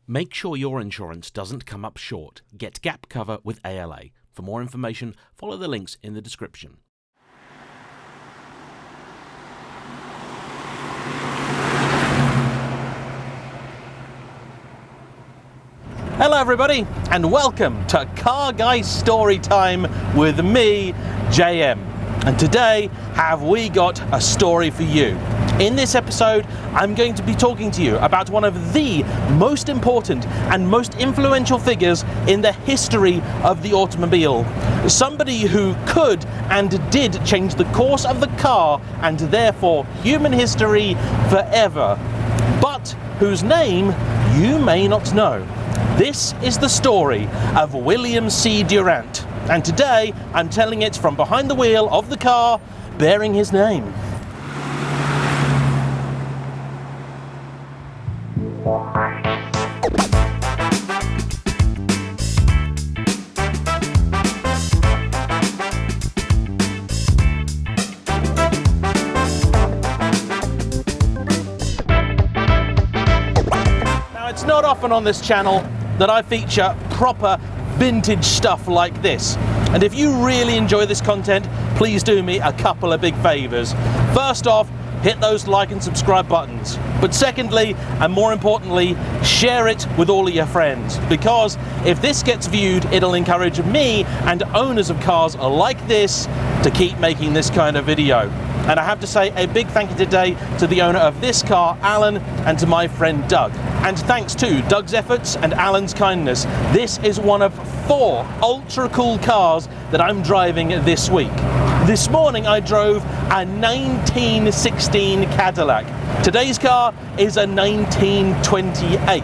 Make sure your insurance doesn't come up short. Get gap cover with ALA. For more information, follow the links in the description. Hello everybody, and welcome to Car Guy Story Time with me, JayEmm. And today, have we got a story for you. In this episode, I'm going to be talking to you about one of the most important and most influential figures in the history of the automobile. Somebody who could and did change the course of the car and therefore human history forever, but whose name you may not know. This is the story of William C Durant, and today I'm telling it from behind the wheel of the car bearing his name. Now, it's not often on this channel that I feature proper vintage stuff like this. And if you really enjoy this content, please do me a couple of big favors. First off, hit those like and subscribe buttons. But secondly, and more importantly, share it with all of your friends. Because if this gets viewed, it'll encourage me and owners of cars like this to keep making this kind of video. And I have to say a big thank you today to the owner of this car, Alan, and to my friend Doug. And thanks to Doug's efforts and Alan's kindness, this is one of 4 ultra cool cars that I'm driving this week. This morning I drove a 1916 Cadillac. Today's car is a 1928.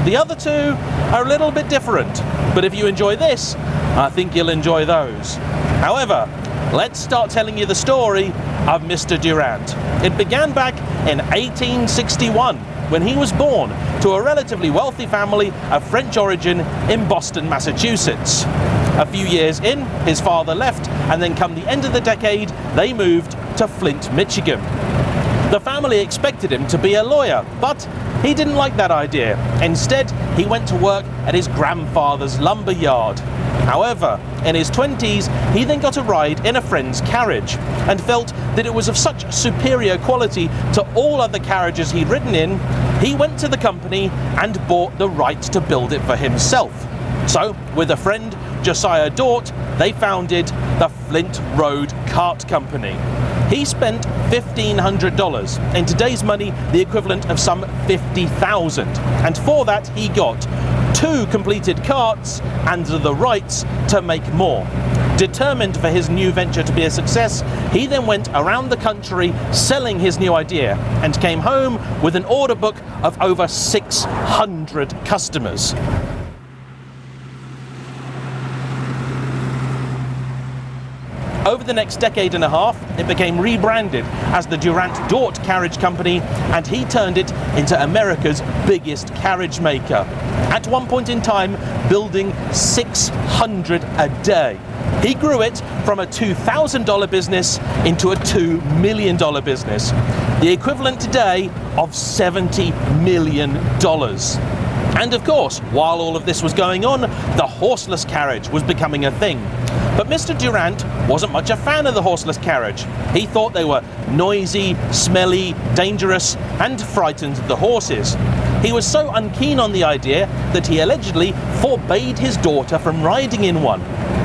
The other two are a little bit different, but if you enjoy this, I think you'll enjoy those. However, let's start telling you the story of Mr. Durant. It began back in 1861 when he was born to a relatively wealthy family of French origin in Boston, Massachusetts. A few years in, his father left, and then come the end of the decade, they moved to Flint, Michigan. The family expected him to be a lawyer, but he didn't like that idea. Instead, he went to work at his grandfather's lumber yard. However, in his 20s, he then got a ride in a friend's carriage and felt that it was of such superior quality to all other carriages he'd ridden in, he went to the company and bought the right to build it for himself. So, with a friend, Josiah Dort, they founded the Flint Road Cart Company. He spent $1,500, in today's money the equivalent of some $50,000, and for that he got 2 completed carts and the rights to make more. Determined for his new venture to be a success, he then went around the country selling his new idea and came home with an order book of over 600 customers. Over the next decade and a half, it became rebranded as the Durant Dort Carriage Company, and he turned it into America's biggest carriage maker. At one point in time, building 600 a day. He grew it from a $2,000 business into a $2 million business, the equivalent today of $70 million. And of course, while all of this was going on, the horseless carriage was becoming a thing. But Mr. Durant wasn't much a fan of the horseless carriage. He thought they were noisy, smelly, dangerous, and frightened the horses. He was so unkeen on the idea that he allegedly forbade his daughter from riding in one.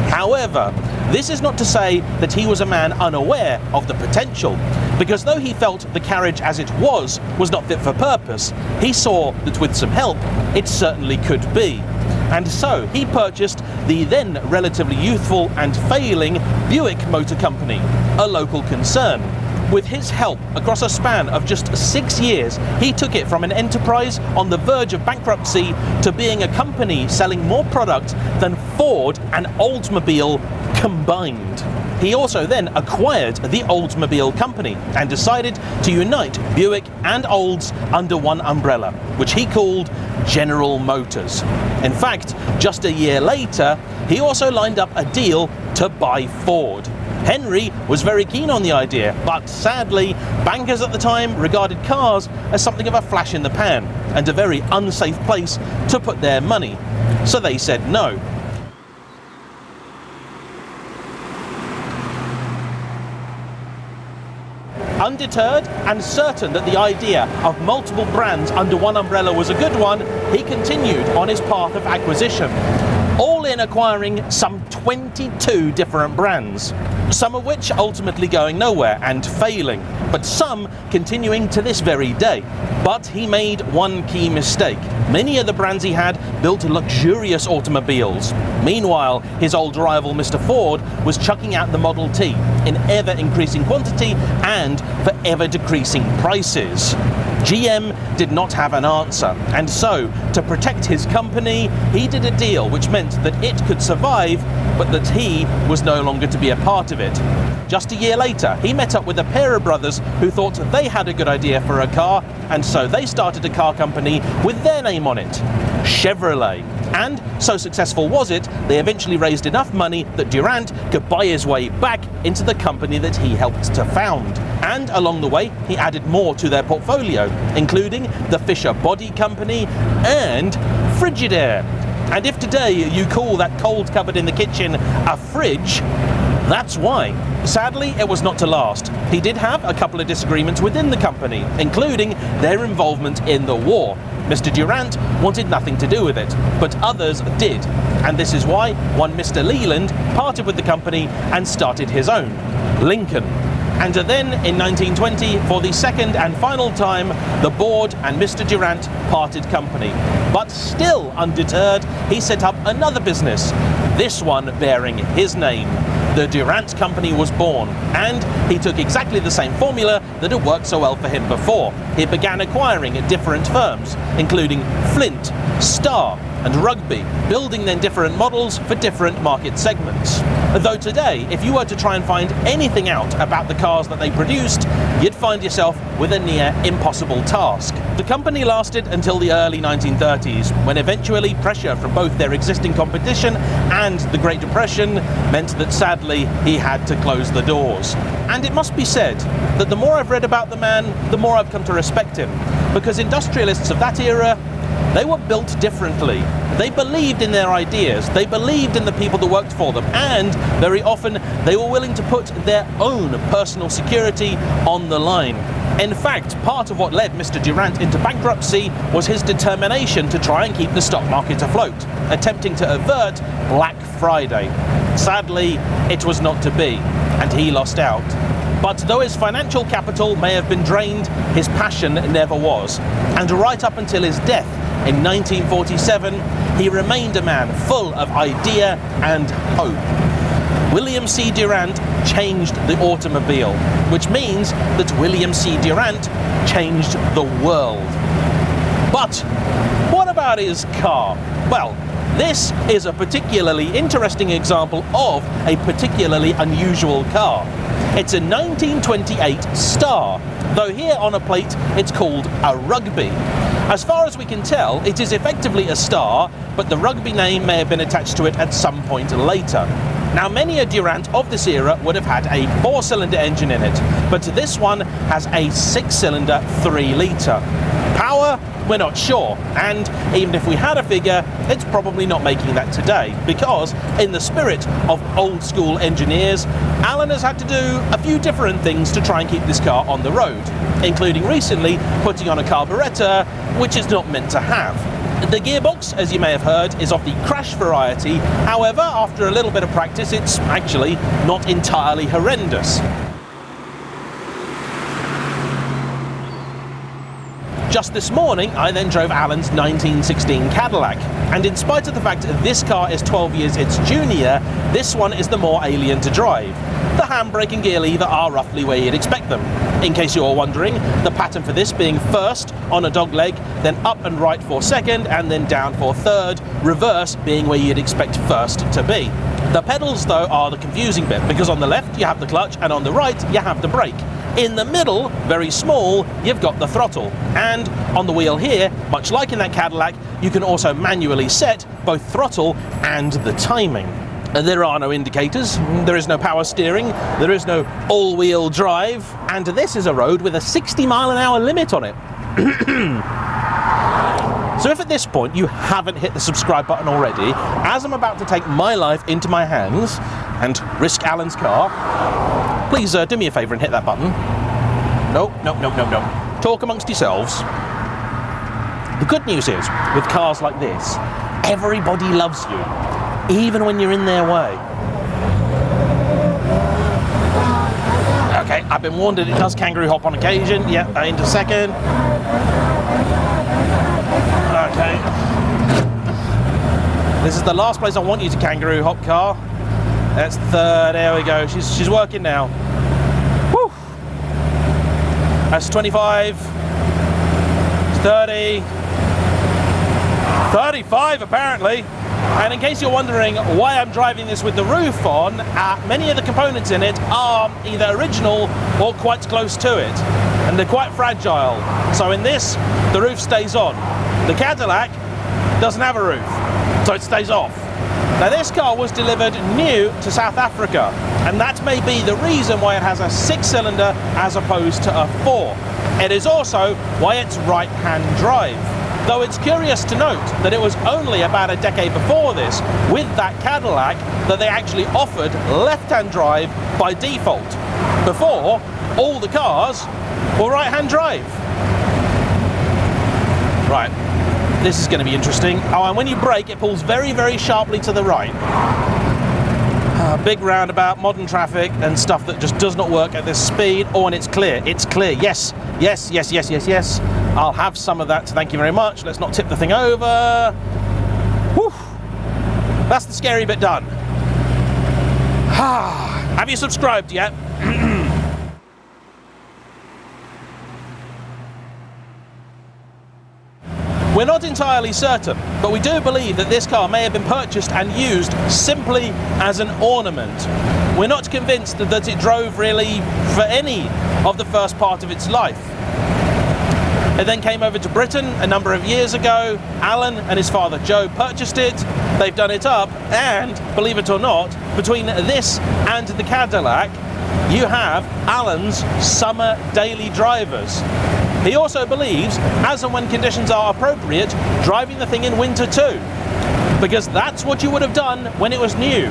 However, this is not to say that he was a man unaware of the potential, because though he felt the carriage as it was not fit for purpose, he saw that with some help, it certainly could be. And so he purchased the then relatively youthful and failing Buick Motor Company, a local concern. With his help, across a span of just 6 years, he took it from an enterprise on the verge of bankruptcy to being a company selling more product than Ford and Oldsmobile combined. He also then acquired the Oldsmobile company and decided to unite Buick and Olds under one umbrella, which he called General Motors. In fact, just a year later, he also lined up a deal to buy Ford. Henry was very keen on the idea, but sadly, bankers at the time regarded cars as something of a flash in the pan and a very unsafe place to put their money. So they said no. Undeterred and certain that the idea of multiple brands under one umbrella was a good one, he continued on his path of acquisition, all in acquiring some 22 different brands, some of which ultimately going nowhere and failing, but some continuing to this very day. But he made one key mistake. Many of the brands he had built luxurious automobiles. Meanwhile, his old rival Mr. Ford was chucking out the Model T in ever increasing quantity and for ever decreasing prices. GM did not have an answer, and so, to protect his company, he did a deal which meant that it could survive, but that he was no longer to be a part of it. Just a year later, he met up with a pair of brothers who thought they had a good idea for a car, and so they started a car company with their name on it, Chevrolet. And so successful was it, they eventually raised enough money that Durant could buy his way back into the company that he helped to found. And along the way, he added more to their portfolio, including the Fisher Body Company and Frigidaire. And if today you call that cold cupboard in the kitchen a fridge, that's why. Sadly, it was not to last. He did have a couple of disagreements within the company, including their involvement in the war. Mr. Durant wanted nothing to do with it, but others did. And this is why one Mr. Leland parted with the company and started his own, Lincoln. And then in 1920, for the second and final time, the board and Mr. Durant parted company. But still undeterred, he set up another business, this one bearing his name. The Durant Company was born, and he took exactly the same formula that had worked so well for him before. He began acquiring different firms, including Flint, Star, and Rugby, building then different models for different market segments. Though today, if you were to try and find anything out about the cars that they produced, you'd find yourself with a near impossible task. The company lasted until the early 1930s, when eventually pressure from both their existing competition and the Great Depression meant that sadly he had to close the doors. And it must be said that the more I've read about the man, the more I've come to respect him, because industrialists of that era, they were built differently. They believed in their ideas, they believed in the people that worked for them, and very often they were willing to put their own personal security on the line. In fact, part of what led Mr. Durant into bankruptcy was his determination to try and keep the stock market afloat, attempting to avert Black Friday. Sadly, it was not to be, and he lost out. But though his financial capital may have been drained, his passion never was. And right up until his death in 1947, he remained a man full of idea and hope. William C Durant changed the automobile, which means that William C Durant changed the world. But what about his car? Well, this is a particularly interesting example of a particularly unusual car. It's a 1928 Star, though here on a plate it's called a Rugby. As far as we can tell, it is effectively a Star, but the Rugby name may have been attached to it at some point later. Now, many a Durant of this era would have had a 4-cylinder engine in it, but this one has a 6-cylinder 3-litre. Power? We're not sure, and even if we had a figure, it's probably not making that today, because in the spirit of old school engineers, Alan has had to do a few different things to try and keep this car on the road, including recently putting on a carburettor, which is not meant to have. The gearbox, as you may have heard, is of the crash variety. However, after a little bit of practice, it's actually not entirely horrendous. Just this morning, I then drove Alan's 1916 Cadillac, and in spite of the fact that this car is 12 years its junior, this one is the more alien to drive. The handbrake and gear lever are roughly where you'd expect them. In case you're wondering, the pattern for this being first on a dog leg, then up and right for second, and then down for third, reverse being where you'd expect first to be. The pedals, though, are the confusing bit, because on the left you have the clutch, and on the right you have the brake. In the middle, very small, you've got the throttle. And on the wheel here, much like in that Cadillac, you can also manually set both throttle and the timing. There are no indicators, there is no power steering, there is no all-wheel drive, and this is a road with a 60-mile-an-hour limit on it. So if at this point you haven't hit the subscribe button already, as I'm about to take my life into my hands and risk Alan's car, please do me a favour and hit that button. Nope. Talk amongst yourselves. The good news is, with cars like this, everybody loves you, even when you're in their way. Okay, I've been warned that it does kangaroo hop on occasion. Yep, into second. Okay. This is the last place I want you to kangaroo hop, car. That's third, there we go. She's working now. Woo! That's 25, 30, 35 apparently. And in case you're wondering why I'm driving this with the roof on, many of the components in it are either original or quite close to it. And they're quite fragile. So in this, the roof stays on. The Cadillac doesn't have a roof, so it stays off. Now this car was delivered new to South Africa, and that may be the reason why it has a 6-cylinder as opposed to a 4. It is also why it's right-hand drive. Though it's curious to note that it was only about a decade before this, with that Cadillac, that they actually offered left-hand drive by default. Before, all the cars were right-hand drive. Right, this is going to be interesting. Oh, and when you brake, it pulls very, very sharply to the right. Big roundabout, modern traffic, and stuff that just does not work at this speed. Oh, and it's clear. It's clear. Yes. I'll have some of that, thank you very much. Let's not tip the thing over. Whew. That's the scary bit done. Have you subscribed yet? We're not entirely certain, but we do believe that this car may have been purchased and used simply as an ornament. We're not convinced that it drove really for any of the first part of its life. It then came over to Britain a number of years ago. Alan and his father Joe purchased it. They've done it up, and believe it or not, between this and the Cadillac, you have Alan's summer daily drivers. He also believes, as and when conditions are appropriate, driving the thing in winter too, because that's what you would have done when it was new.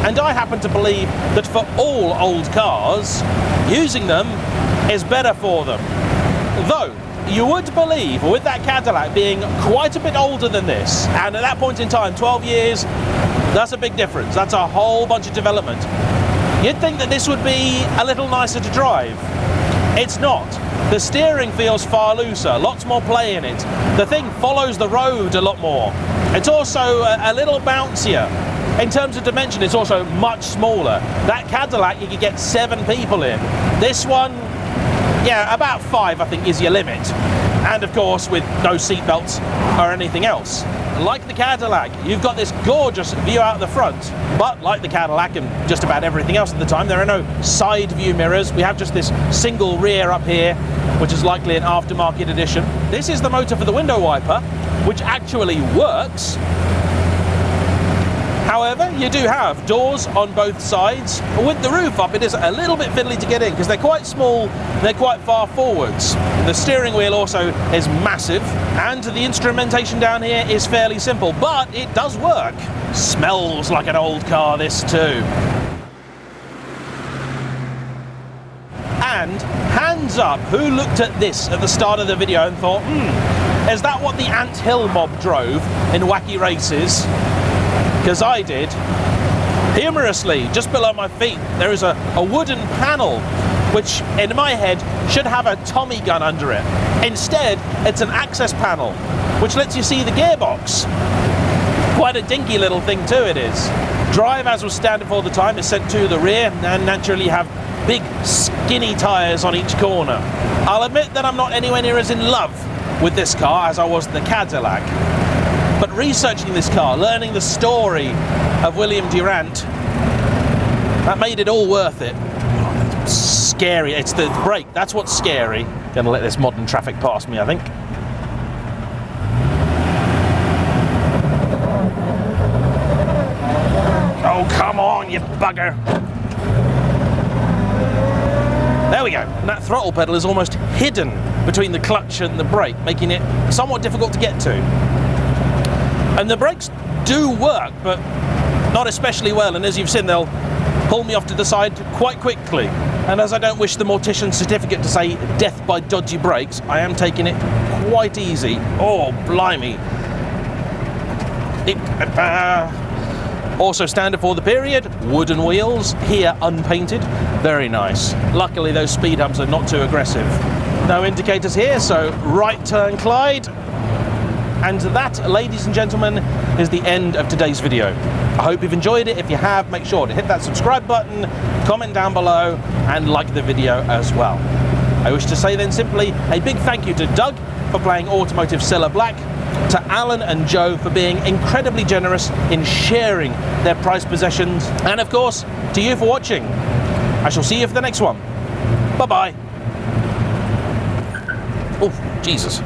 And I happen to believe that for all old cars, using them is better for them. Though, you would believe, with that Cadillac being quite a bit older than this, and at that point in time, 12 years, that's a big difference. That's a whole bunch of development. You'd think that this would be a little nicer to drive. It's not. The steering feels far looser, lots more play in it. The thing follows the road a lot more. It's also a little bouncier. In terms of dimension, it's also much smaller. That Cadillac, you could get 7 people in. This one, yeah, about 5 I think is your limit. And of course with no seatbelts or anything else. Like the Cadillac, you've got this gorgeous view out the front, but like the Cadillac and just about everything else at the time, there are no side view mirrors. We have just this single rear up here, which is likely an aftermarket edition. This is the motor for the window wiper, which actually works. However, you do have doors on both sides. With the roof up, it is a little bit fiddly to get in because they're quite small, they're quite far forwards. The steering wheel also is massive, and the instrumentation down here is fairly simple, but it does work. Smells like an old car, this too. And hands up, who looked at this at the start of the video and thought, is that what the Ant Hill mob drove in wacky races? Because I did. Humorously, just below my feet, there is a wooden panel, which in my head should have a Tommy gun under it. Instead, it's an access panel, which lets you see the gearbox. Quite a dinky little thing too it is. Drive, as was standard for the time, is sent to the rear, and naturally you have big skinny tyres on each corner. I'll admit that I'm not anywhere near as in love with this car as I was the Cadillac. But researching this car, learning the story of William Durant, that made it all worth it. Scary, it's the brake, that's what's scary. Gonna let this modern traffic pass me, I think. down, you bugger. There we go. And that throttle pedal is almost hidden between the clutch and the brake, making it somewhat difficult to get to. And the brakes do work, but not especially well. And as you've seen, they'll pull me off to the side quite quickly. And as I don't wish the mortician certificate to say death by dodgy brakes, I am taking it quite easy. Oh, blimey. Also standard for the period, wooden wheels, here unpainted, very nice. Luckily those speed humps are not too aggressive. No indicators here, so right turn Clyde. And that, ladies and gentlemen, is the end of today's video. I hope you've enjoyed it. If you have, make sure to hit that subscribe button, comment down below, and like the video as well. I wish to say then simply a big thank you to Doug for playing Automotive Cellar Black, to Alan and Joe for being incredibly generous in sharing their prized possessions, and of course, to you for watching. I shall see you for the next one. Bye-bye. Oh, Jesus.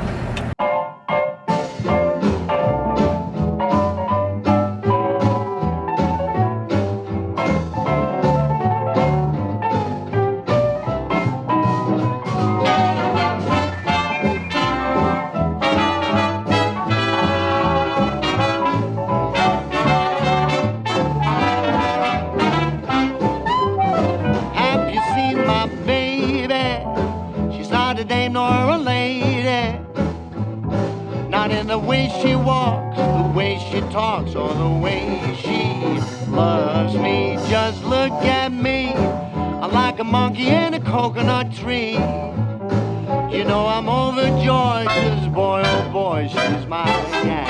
The way she walks, the way she talks, or the way she loves me. Just look at me, I'm like a monkey in a coconut tree. You know I'm overjoyed, 'cause boy oh boy, she's my gal.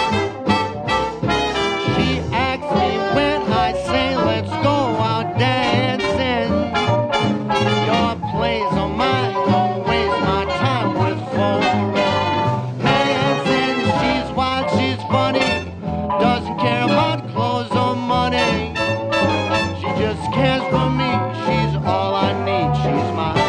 She asks me when I say let's go out dancing. Your place or mine, don't waste my time with phone. Funny, doesn't care about clothes or money. She just cares for me, she's all I need, she's my